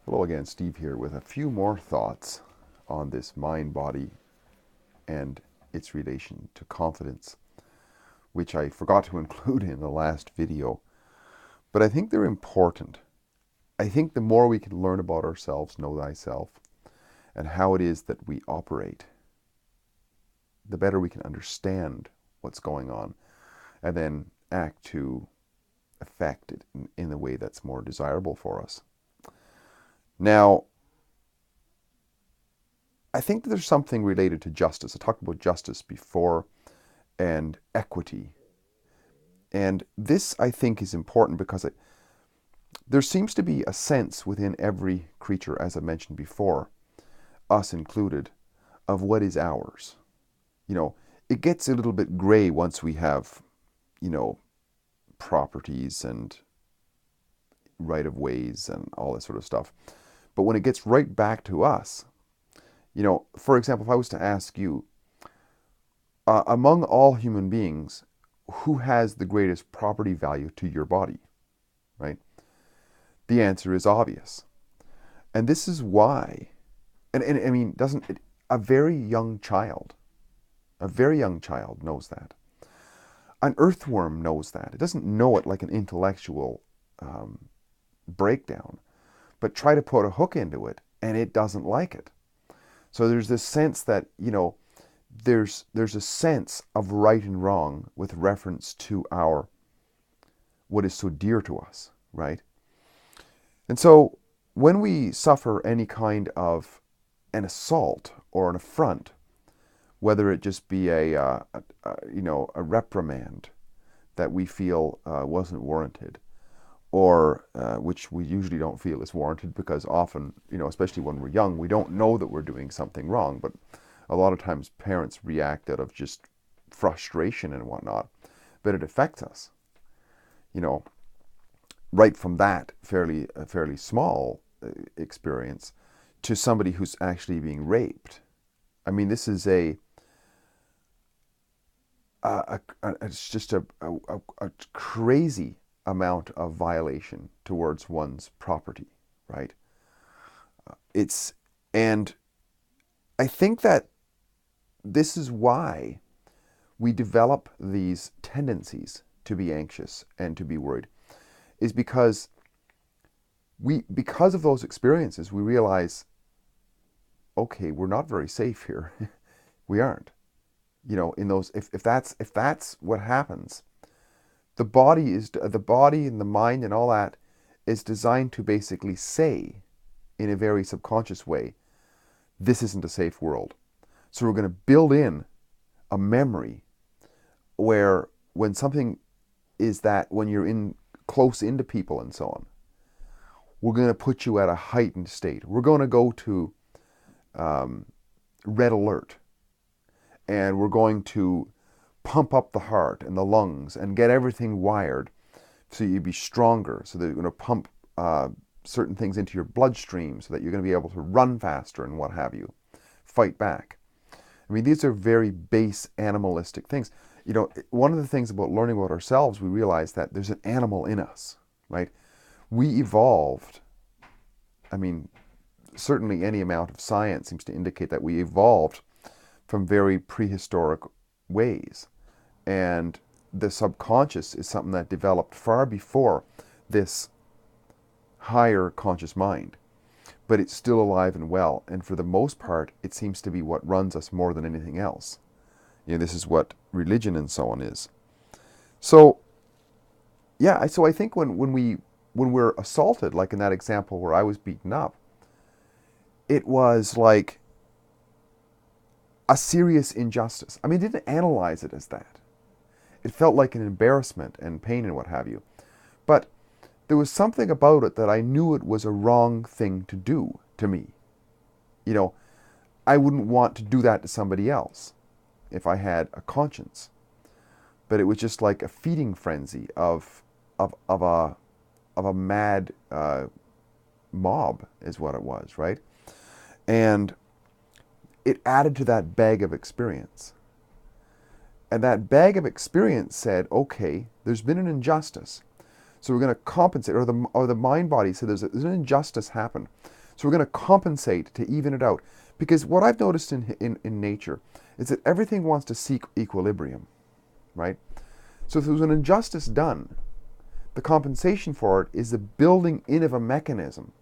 Hello again, Steve here with a few more thoughts on this mind body and its relation to confidence, which I forgot to include in the last video. But I think they're important. I think the more we can learn about ourselves, know thyself, and how it is that we operate, the better we can understand what's going on and then act to affect it in the way that's more desirable for us. Now, I think that there's something related to justice. I talked about justice before and equity. And this, I think, is important because there seems to be a sense within every creature, as I mentioned before, us included, of what is ours. You know, it gets a little bit gray once we have, you know, properties and right of ways and all that sort of stuff. But when it gets right back to us, you know, for example, if I was to ask you, among all human beings, who has the greatest property value to your body, right? The answer is obvious. And this is why, and I mean, doesn't it, a very young child knows that. An earthworm knows that. It doesn't know it like an intellectual breakdown, but try to put a hook into it and it doesn't like it. So there's this sense that, you know, there's a sense of right and wrong with reference to our what is so dear to us, right? And so when we suffer any kind of an assault or an affront, whether it just be a reprimand that we feel wasn't warranted, or which we usually don't feel is warranted because often, you know, especially when we're young, we don't know that we're doing something wrong. But a lot of times parents react out of just frustration and whatnot, but it affects us, you know, right from that fairly small experience to somebody who's actually being raped. I mean, this is it's just a crazy amount of violation towards one's property, right? It's and I think that this is why we develop these tendencies to be anxious and to be worried, is because of those experiences we realize, okay, we're not very safe here. We aren't. You know, in those, if that's what happens, the body and the mind and all that is designed to basically say, in a very subconscious way, this isn't a safe world. So we're going to build in a memory where when something is that when you're in close into people and so on, we're going to put you at a heightened state. We're going to go to um, red alert, and we're going to pump up the heart and the lungs and get everything wired so you be stronger, so that you're going to pump certain things into your bloodstream so that you're going to be able to run faster and what have you, fight back. I mean, these are very base animalistic things. You know, one of the things about learning about ourselves, we realize that there's an animal in us, right? We evolved. I mean, certainly any amount of science seems to indicate that we evolved from very prehistoric ways. And the subconscious is something that developed far before this higher conscious mind. But it's still alive and well. And for the most part, it seems to be what runs us more than anything else. You know, this is what religion and so on is. So, yeah, so I think when we're assaulted, like in that example where I was beaten up, it was like a serious injustice. I mean, I didn't analyze it as that. It felt like an embarrassment and pain and what have you. But there was something about it that I knew it was a wrong thing to do to me. You know, I wouldn't want to do that to somebody else if I had a conscience. But it was just like a feeding frenzy of a mad mob is what it was, right? And it added to that bag of experience. And that bag of experience said, okay, there's been an injustice. So we're going to compensate, or the mind body said there's an injustice happened. So we're going to compensate to even it out. Because what I've noticed in nature is that everything wants to seek equilibrium, right? So if there was an injustice done, the compensation for it is the building in of a mechanism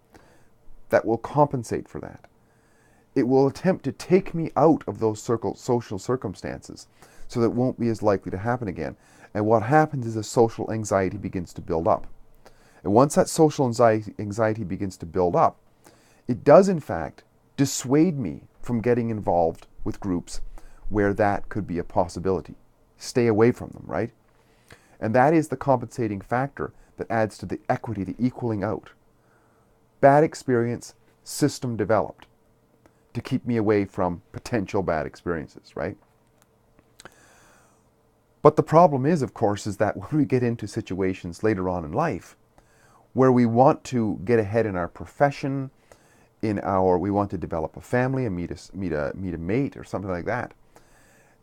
that will compensate for that. It will attempt to take me out of those social circumstances so that it won't be as likely to happen again. And what happens is a social anxiety begins to build up. And once that social anxiety begins to build up, it does in fact dissuade me from getting involved with groups where that could be a possibility. Stay away from them, right? And that is the compensating factor that adds to the equity, the equaling out. Bad experience, system developed to keep me away from potential bad experiences, right? But the problem is, of course, is that when we get into situations later on in life where we want to get ahead in our profession, we want to develop a family and meet a mate or something like that,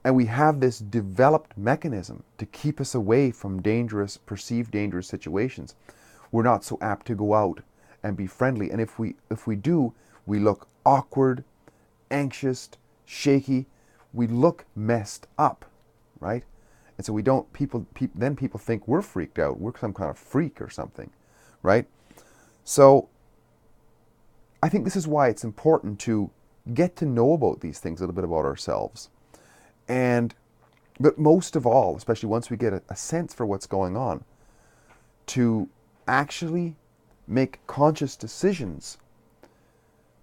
and we have this developed mechanism to keep us away from perceived dangerous situations, we're not so apt to go out and be friendly. And if we do, we look awkward, anxious, shaky. We look messed up, right? And so we don't, then people think we're freaked out. We're some kind of freak or something, right? So I think this is why it's important to get to know about these things, a little bit about ourselves. But most of all, especially once we get a sense for what's going on, to actually make conscious decisions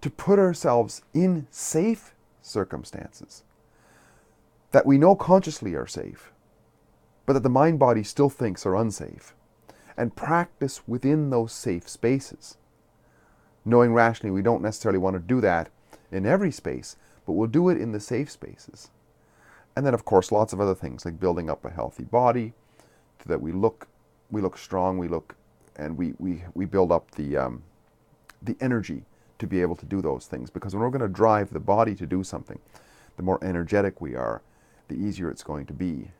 to put ourselves in safe circumstances that we know consciously are safe, but that the mind body still thinks are unsafe, and practice within those safe spaces. Knowing rationally we don't necessarily want to do that in every space, but we'll do it in the safe spaces. And then, of course, lots of other things like building up a healthy body, so that we look strong, we build up the energy to be able to do those things. Because when we're going to drive the body to do something, the more energetic we are, the easier it's going to be.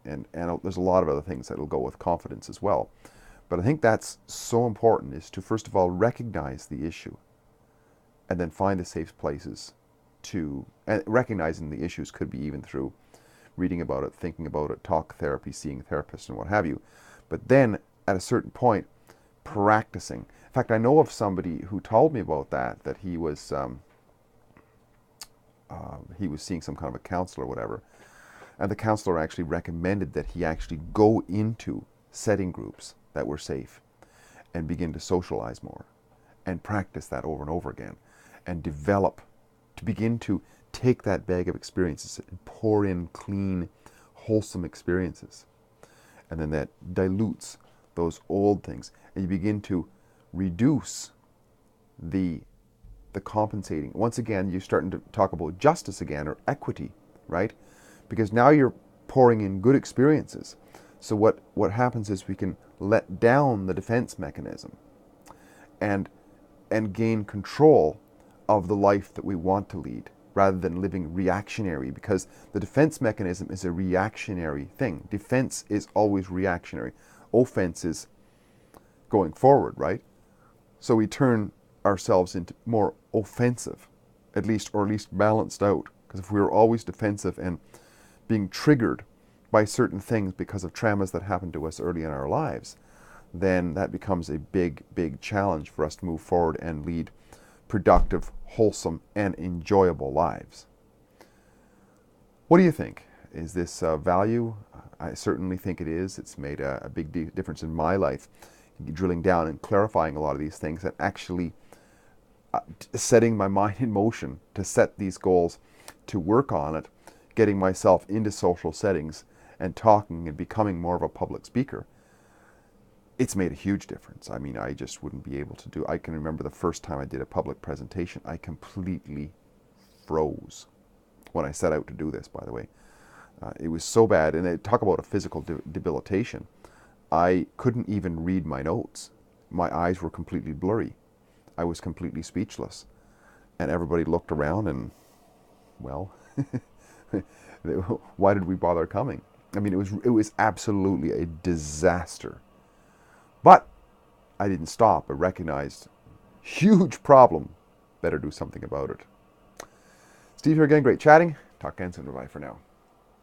And there's a lot of other things that will go with confidence as well. But I think that's so important, is to first of all recognize the issue and then find the safe places and recognizing the issues could be even through reading about it, thinking about it, talk therapy, seeing a therapist and what have you. But then at a certain point, practicing. In fact, I know of somebody who told me about that he was seeing some kind of a counselor or whatever. And the counselor actually recommended that he actually go into setting groups that were safe and begin to socialize more and practice that over and over again and begin to take that bag of experiences and pour in clean, wholesome experiences. And then that dilutes those old things. And you begin to reduce the compensating. Once again, you're starting to talk about justice again, or equity, right? Because now you're pouring in good experiences. So what happens is we can let down the defense mechanism and gain control of the life that we want to lead, rather than living reactionary, because the defense mechanism is a reactionary thing. Defense is always reactionary. Offense is going forward, right? So we turn ourselves into more offensive, at least balanced out. Because if we were always defensive and being triggered by certain things because of traumas that happened to us early in our lives, then that becomes a big, big challenge for us to move forward and lead productive, wholesome, and enjoyable lives. What do you think? Is this value? I certainly think it is. It's made a big difference in my life, drilling down and clarifying a lot of these things, and actually setting my mind in motion to set these goals, to work on it, getting myself into social settings and talking and becoming more of a public speaker. It's made a huge difference. I mean, I just wouldn't be able to do. I can remember the first time I did a public presentation, I completely froze when I set out to do this, by the way. It was so bad. And they talk about a physical debilitation. I couldn't even read my notes. My eyes were completely blurry. I was completely speechless. And everybody looked around and, well, why did we bother coming? I mean, it was absolutely a disaster. But I didn't stop. I recognized huge problem. Better do something about it. Steve here again. Great chatting. Talk again soon. Bye for now.